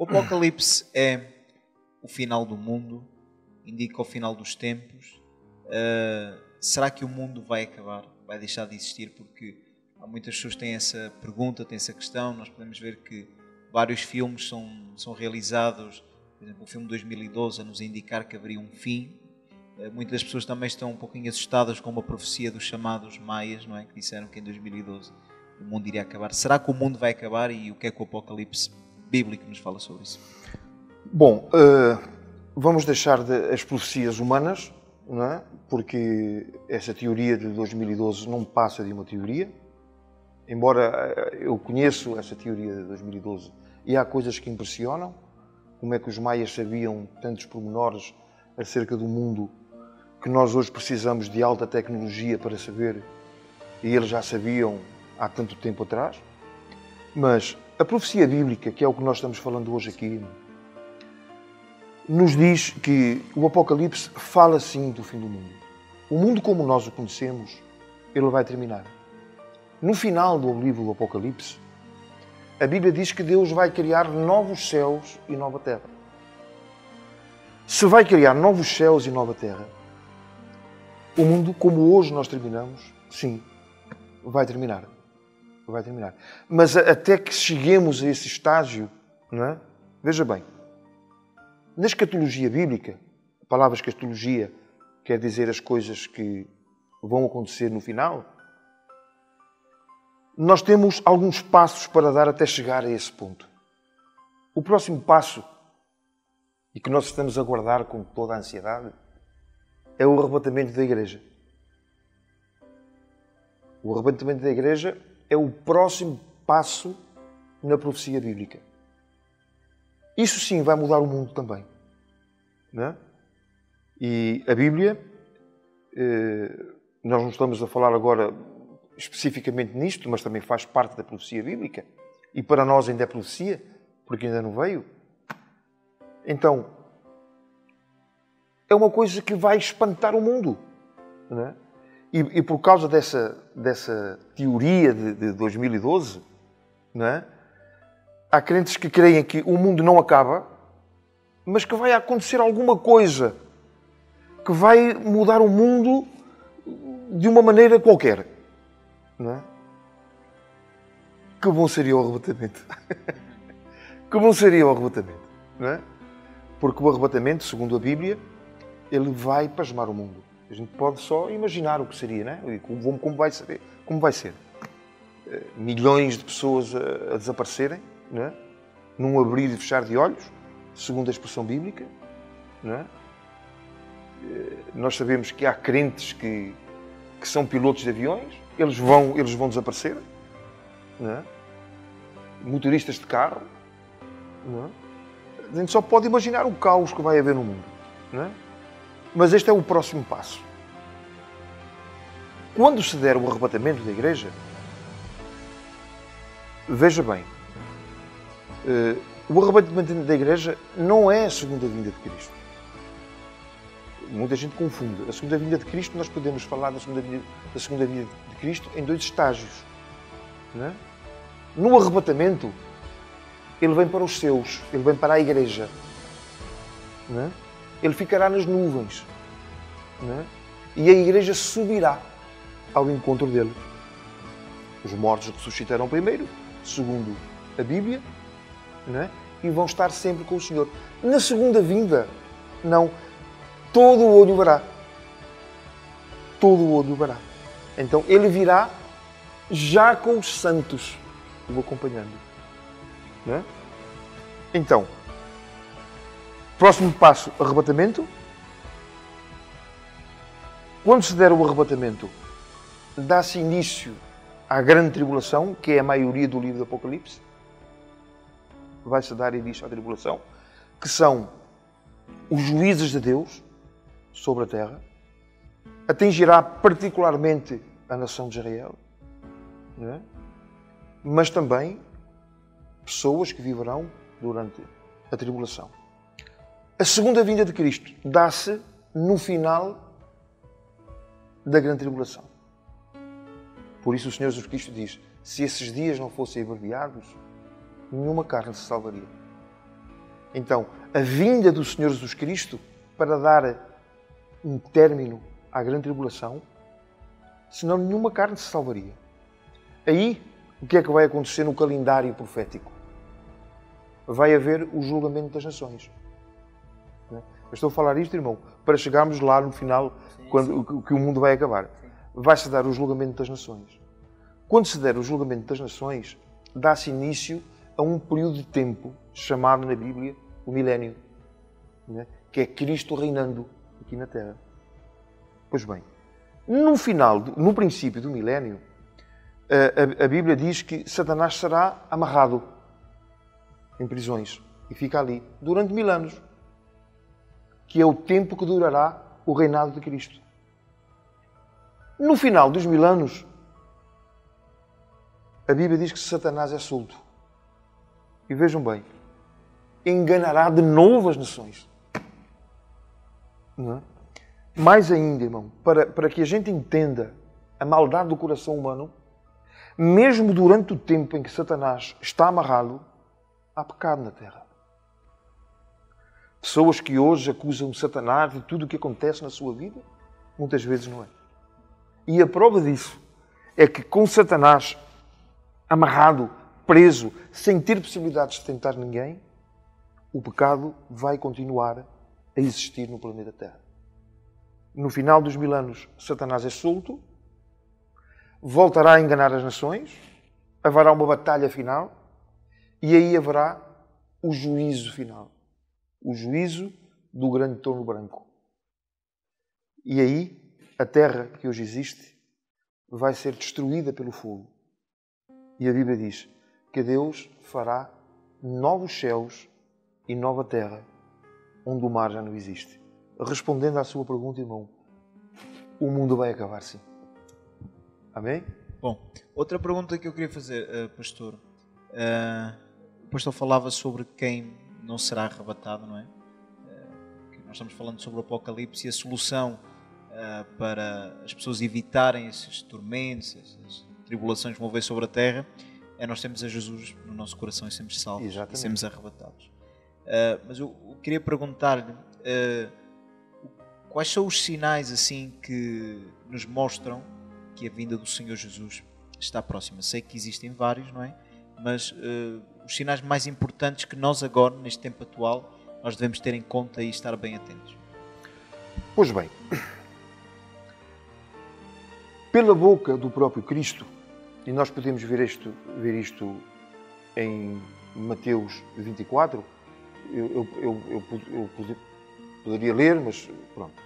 O Apocalipse é o final do mundo, indica o final dos tempos. Será que o mundo vai acabar? Vai deixar de existir? Porque há muitas pessoas que têm essa pergunta, têm essa questão. Nós podemos ver que vários filmes são realizados, por exemplo, o filme de 2012 a nos indicar que haveria um fim. Muitas pessoas também estão um pouquinho assustadas com uma profecia dos chamados Maias, não é? Que disseram que em 2012 o mundo iria acabar. Será que o mundo vai acabar e o que é que o Apocalipse bíblico nos fala sobre isso? Bom, vamos deixar as profecias humanas, não é? Porque essa teoria de 2012 não passa de uma teoria. Embora eu conheço essa teoria de 2012 e há coisas que impressionam, como é que os maias sabiam tantos pormenores acerca do mundo que nós hoje precisamos de alta tecnologia para saber, e eles já sabiam há tanto tempo atrás. Mas a profecia bíblica, que é o que nós estamos falando hoje aqui, nos diz que o Apocalipse fala sim do fim do mundo. O mundo como nós o conhecemos, ele vai terminar. No final do livro do Apocalipse, a Bíblia diz que Deus vai criar novos céus e nova terra. Se vai criar novos céus e nova terra, o mundo como hoje nós terminamos, sim, vai terminar. Vai terminar. Mas até que cheguemos a esse estágio, não é? Veja bem, na escatologia bíblica, a palavra escatologia quer dizer as coisas que vão acontecer no final, nós temos alguns passos para dar até chegar a esse ponto. O próximo passo, e que nós estamos a aguardar com toda a ansiedade, é o arrebatamento da Igreja. O arrebatamento da Igreja é o próximo passo na profecia bíblica. Isso sim vai mudar o mundo também. Não é? E a Bíblia, nós não estamos a falar agora especificamente nisto, mas também faz parte da profecia bíblica. E para nós ainda é profecia, porque ainda não veio. Então, é uma coisa que vai espantar o mundo. Não é? E por causa dessa teoria de 2012, não é? Há crentes que creem que o mundo não acaba, mas que vai acontecer alguma coisa que vai mudar o mundo de uma maneira qualquer. Não é? Que bom seria o arrebatamento. Que bom seria o arrebatamento. Não é? Porque o arrebatamento, segundo a Bíblia, ele vai pasmar o mundo. A gente pode só imaginar o que seria, não é? Como vai ser. Milhões de pessoas a desaparecerem, não é? Num abrir e fechar de olhos, segundo a expressão bíblica, não é? Nós sabemos que há crentes que são pilotos de aviões, eles vão desaparecer, não é? Motoristas de carro, não é? A gente só pode imaginar o caos que vai haver no mundo, não é? Mas este é o próximo passo. Quando se der o arrebatamento da Igreja, veja bem, o arrebatamento da Igreja não é a segunda vinda de Cristo. Muita gente confunde. A segunda vinda de Cristo, nós podemos falar da segunda vinda de Cristo em dois estágios. Não é? No arrebatamento, ele vem para os seus, ele vem para a Igreja. Não é? Ele ficará nas nuvens. Não é? E a Igreja subirá ao encontro dele. Os mortos ressuscitarão primeiro, segundo a Bíblia, não é? E vão estar sempre com o Senhor. Na segunda vinda, não. Todo o olho verá. Todo o olho verá. Então, ele virá já com os santos o acompanhando. Não é? Então, próximo passo, arrebatamento. Quando se der o arrebatamento, dá-se início à grande tribulação, que é a maioria do livro do Apocalipse. Vai-se dar início à tribulação, que são os juízes de Deus sobre a terra. Atingirá particularmente a nação de Israel, não é? Mas também pessoas que viverão durante a tribulação. A segunda vinda de Cristo dá-se no final da grande tribulação. Por isso o Senhor Jesus Cristo diz: se esses dias não fossem abreviados, nenhuma carne se salvaria. Então, a vinda do Senhor Jesus Cristo para dar um término à grande tribulação, senão nenhuma carne se salvaria. Aí, o que é que vai acontecer no calendário profético? Vai haver o julgamento das nações. Eu estou a falar isto, irmão, para chegarmos lá no final, quando que o mundo vai acabar. Vai-se dar o julgamento das nações. Quando se der o julgamento das nações, dá-se início a um período de tempo chamado na Bíblia o milénio, que é Cristo reinando aqui na Terra. Pois bem, no princípio do milénio, a Bíblia diz que Satanás será amarrado em prisões e fica ali durante 1000 anos, que é o tempo que durará o reinado de Cristo. No final dos 1000 anos, a Bíblia diz que Satanás é solto. E vejam bem, enganará de novo as nações. Não é? Mais ainda, irmão, para que a gente entenda a maldade do coração humano, mesmo durante o tempo em que Satanás está amarrado, há pecado na Terra. Pessoas que hoje acusam Satanás de tudo o que acontece na sua vida, muitas vezes não é. E a prova disso é que com Satanás amarrado, preso, sem ter possibilidades de tentar ninguém, o pecado vai continuar a existir no planeta Terra. No final dos 1000 anos, Satanás é solto, voltará a enganar as nações, haverá uma batalha final e aí haverá o juízo final. O juízo do grande trono branco. E aí, a terra que hoje existe vai ser destruída pelo fogo. E a Bíblia diz que Deus fará novos céus e nova terra, onde o mar já não existe. Respondendo à sua pergunta, irmão, o mundo vai acabar, sim. Amém? Bom, outra pergunta que eu queria fazer, pastor. O pastor falava sobre quem não será arrebatado, não é? Nós estamos falando sobre o Apocalipse e a solução para as pessoas evitarem esses tormentos, essas tribulações que vão ver sobre a terra, é nós temos a Jesus no nosso coração e sermos salvos. Exatamente. E sermos arrebatados. Mas eu queria perguntar-lhe quais são os sinais assim que nos mostram que a vinda do Senhor Jesus está próxima. Sei que existem vários, não é? Mas os sinais mais importantes que nós agora, neste tempo atual, nós devemos ter em conta e estar bem atentos. Pois bem, pela boca do próprio Cristo, e nós podemos ver isto em Mateus 24, eu poderia ler, mas pronto.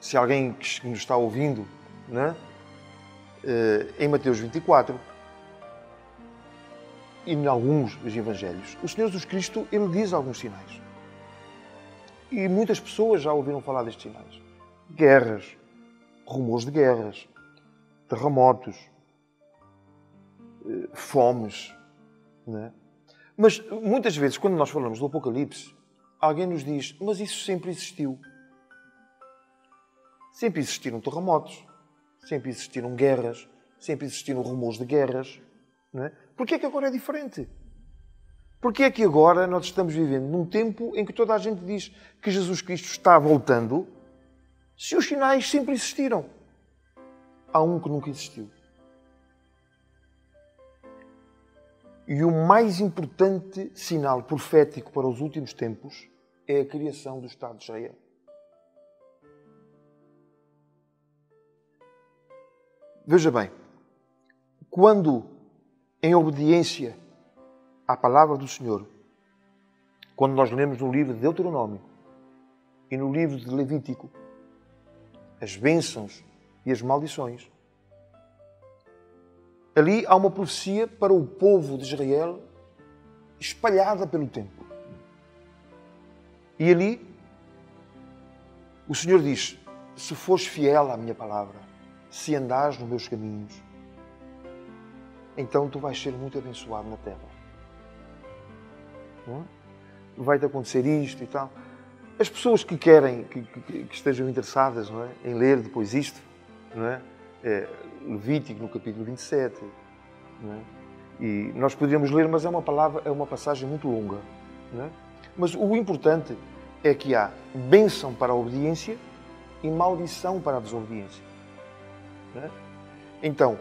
Se alguém que nos está ouvindo, né, em Mateus 24, e em alguns dos Evangelhos, o Senhor Jesus Cristo, ele diz alguns sinais. E muitas pessoas já ouviram falar destes sinais. Guerras, rumores de guerras, terremotos, fomes. Né? Mas muitas vezes, quando nós falamos do Apocalipse, alguém nos diz, mas isso sempre existiu. Sempre existiram terremotos, sempre existiram guerras, sempre existiram rumores de guerras. Não é? Porquê é que agora é diferente? Porquê é que agora nós estamos vivendo num tempo em que toda a gente diz que Jesus Cristo está voltando, se os sinais sempre existiram? Há um que nunca existiu. E o mais importante sinal profético para os últimos tempos é a criação do Estado de Israel. Veja bem, quando, em obediência à palavra do Senhor, quando nós lemos no livro de Deuteronômio e no livro de Levítico as bênçãos e as maldições, ali há uma profecia para o povo de Israel espalhada pelo tempo. E ali o Senhor diz, se fores fiel à minha palavra, se andares nos meus caminhos, então tu vais ser muito abençoado na terra. Não é? Vai-te acontecer isto e tal. As pessoas que querem, que estejam interessadas, não é, em ler depois isto, não é? Levítico no capítulo 27, não é? E nós poderíamos ler, mas é uma passagem muito longa, não é? Mas o importante é que há bênção para a obediência e maldição para a desobediência. Não é? Então,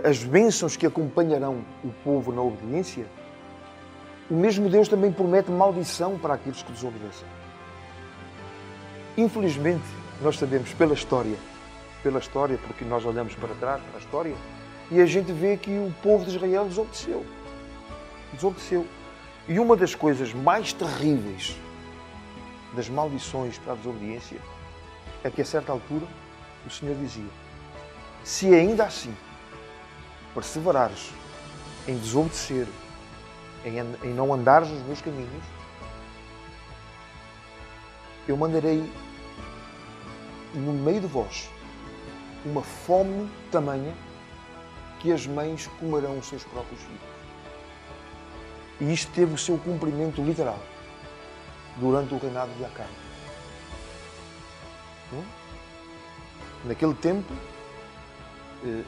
as bênçãos que acompanharão o povo na obediência, o mesmo Deus também promete maldição para aqueles que desobedecem. Infelizmente, nós sabemos pela história, porque nós olhamos para trás, para a história, e a gente vê que o povo de Israel desobedeceu. E uma das coisas mais terríveis das maldições para a desobediência é que, a certa altura, o Senhor dizia: se ainda assim perseverares em desobedecer, em não andares nos meus caminhos, eu mandarei no meio de vós uma fome tamanha que as mães comerão os seus próprios filhos. E isto teve o seu cumprimento literal durante o reinado de Acabe. Naquele tempo,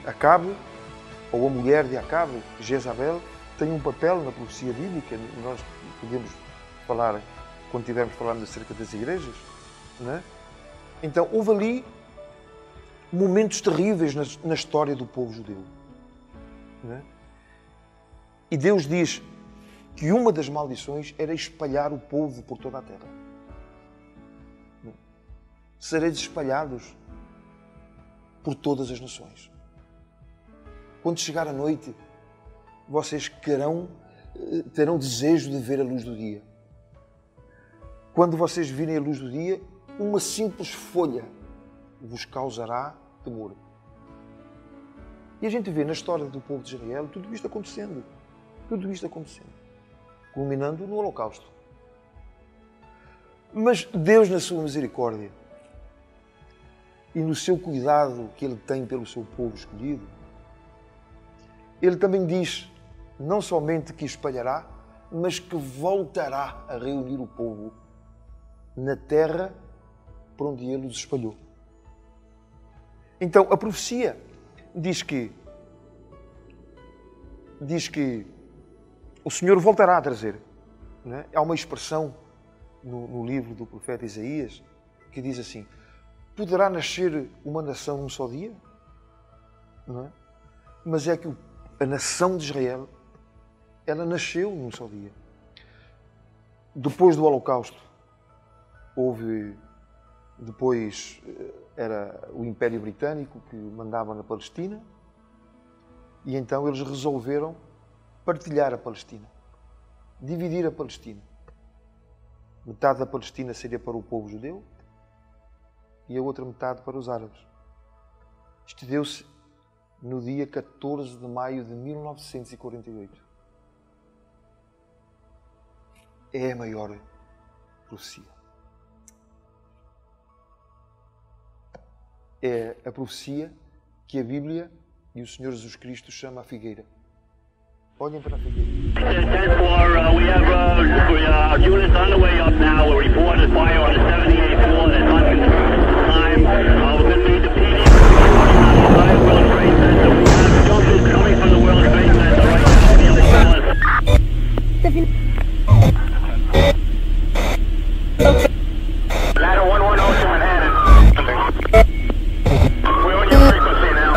Acabe, ou a mulher de Acabe, Jezabel, tem um papel na profecia bíblica. Nós podemos falar, quando estivermos falando acerca das igrejas, não é? Então, houve ali momentos terríveis na história do povo judeu. Não é? E Deus diz que uma das maldições era espalhar o povo por toda a terra. Sereis espalhados por todas as nações. Quando chegar a noite, vocês terão desejo de ver a luz do dia. Quando vocês virem a luz do dia, uma simples folha vos causará temor. E a gente vê na história do povo de Israel tudo isto acontecendo. Culminando no Holocausto. Mas Deus, na sua misericórdia e no seu cuidado que Ele tem pelo seu povo escolhido, Ele também diz não somente que espalhará, mas que voltará a reunir o povo na terra por onde Ele os espalhou. Então, a profecia diz que o Senhor voltará a trazer. Não é? Há uma expressão no livro do profeta Isaías que diz assim: poderá nascer uma nação num só dia? Não é? Mas é que a nação de Israel, ela nasceu num só dia. Depois do Holocausto, depois era o Império Britânico que mandava na Palestina, e então eles resolveram partilhar a Palestina, dividir a Palestina. Metade da Palestina seria para o povo judeu e a outra metade para os árabes. Isto deu-se no dia 14 de maio de 1948. É a maior profecia. É a profecia que a Bíblia e o Senhor Jesus Cristo chama a figueira. Olhem para a figueira. Ladder 110 to Manhattan. We're on your frequency now.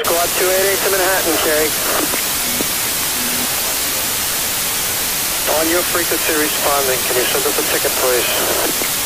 Squad 288 to Manhattan, Kerry. On your frequency responding. Can you send us a ticket, please?